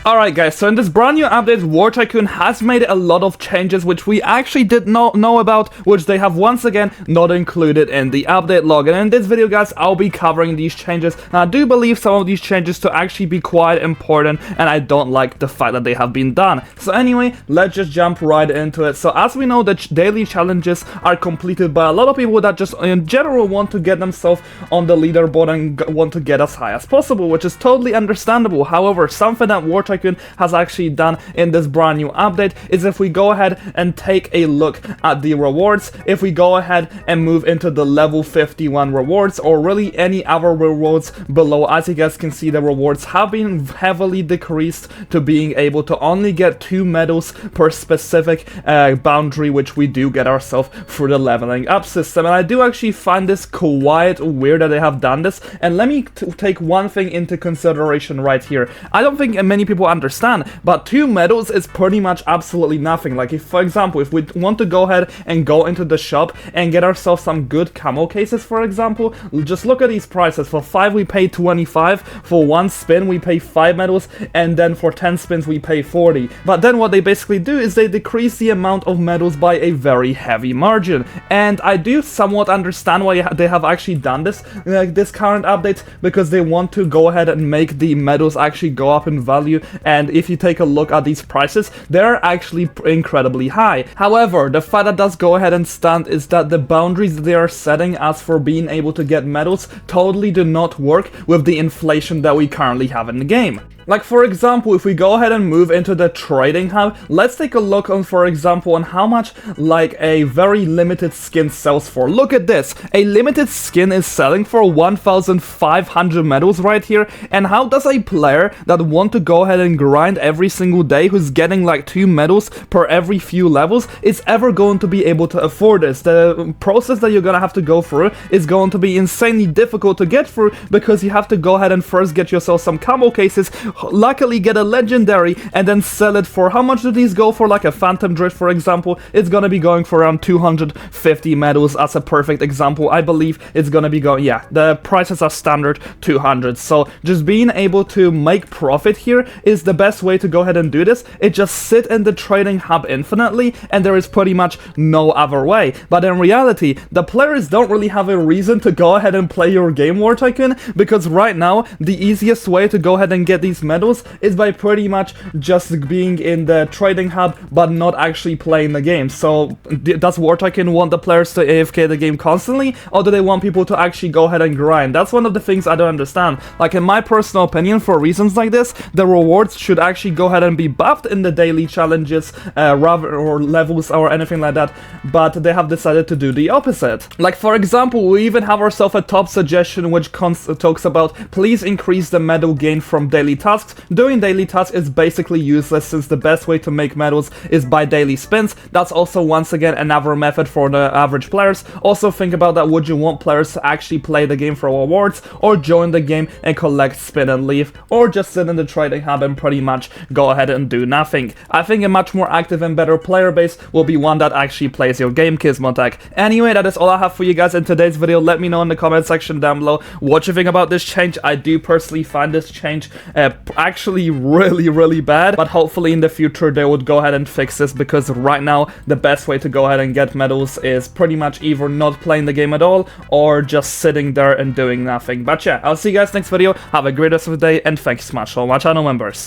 Alright guys, so in this brand new update, War Tycoon has made a lot of changes which we actually did not know about, which they have once again not included in the update log. And in this video guys, I'll be covering these changes, and I do believe some of these changes to actually be quite important, and I don't like the fact that they have been done. So anyway, let's just jump right into it. So as we know, the daily challenges are completed by a lot of people that just in general want to get themselves on the leaderboard and want to get as high as possible, which is totally understandable. However, something that War Tycoon has actually done in this brand new update is if we go ahead and take a look at the rewards, if we go ahead and move into the level 51 rewards, or really any other rewards below, as you guys can see, the rewards have been heavily decreased to being able to only get 2 medals per specific boundary, which we do get ourselves through the leveling up system. And I do actually find this quite weird that they have done this, and let me take one thing into consideration right here. I don't think many people understand, but 2 medals is pretty much absolutely nothing. Like, if for example, if we want to go ahead and go into the shop and get ourselves some good camo cases, for example, just look at these prices. For 5 we pay 25, for 1 spin we pay 5 medals, and then for 10 spins we pay 40. But then what they basically do is they decrease the amount of medals by a very heavy margin, and I do somewhat understand why they have actually done this, this current update, because they want to go ahead and make the medals actually go up in value. And if you take a look at these prices, they're actually incredibly high. However, the fact that does go ahead and stand is that the boundaries they are setting as for being able to get medals totally do not work with the inflation that we currently have in the game. Like, for example, if we go ahead and move into the trading hub, let's take a look on, for example, on how much like a very limited skin sells for. Look at this. A limited skin is selling for 1,500 medals right here. And how does a player that want to go ahead and grind every single day, who's getting like 2 medals per every few levels, is ever going to be able to afford this? The process that you're gonna have to go through is going to be insanely difficult to get through, because you have to go ahead and first get yourself some camo cases, luckily get a legendary, and then sell it for, how much do these go for? Like a Phantom Drift, for example, it's gonna be going for around 250 medals as a perfect example. I believe it's gonna be going, yeah, the prices are standard 200. So just being able to make profit here is the best way to go ahead and do this. It just sit in the trading hub infinitely, and there is pretty much no other way. But in reality, the players don't really have a reason to go ahead and play your game, War Tycoon, because right now the easiest way to go ahead and get these medals is by pretty much just being in the trading hub but not actually playing the game. So does War Tycoon want the players to AFK the game constantly, or do they want people to actually go ahead and grind? That's one of the things I don't understand. Like, in my personal opinion, for reasons like this, the rewards should actually go ahead and be buffed in the daily challenges, rather, or levels or anything like that, but they have decided to do the opposite. Like, for example, we even have ourselves a top suggestion which talks about please increase the medal gain from daily tasks. Doing daily tasks is basically useless, since the best way to make medals is by daily spins. That's also once again another method for the average players. Also think about that, would you want players to actually play the game for rewards, or join the game and collect spin and leave, or just sit in the trading hub and pretty much go ahead and do nothing? I think a much more active and better player base will be one that actually plays your game, Kismotek. Anyway, that is all I have for you guys in today's video. Let me know in the comment section down below what you think about this change. I do personally find this change actually really bad, but hopefully in the future they would go ahead and fix this, because right now the best way to go ahead and get medals is pretty much either not playing the game at all, or just sitting there and doing nothing. But yeah, I'll see you guys next video. Have a great rest of the day, and thanks so much for my channel members.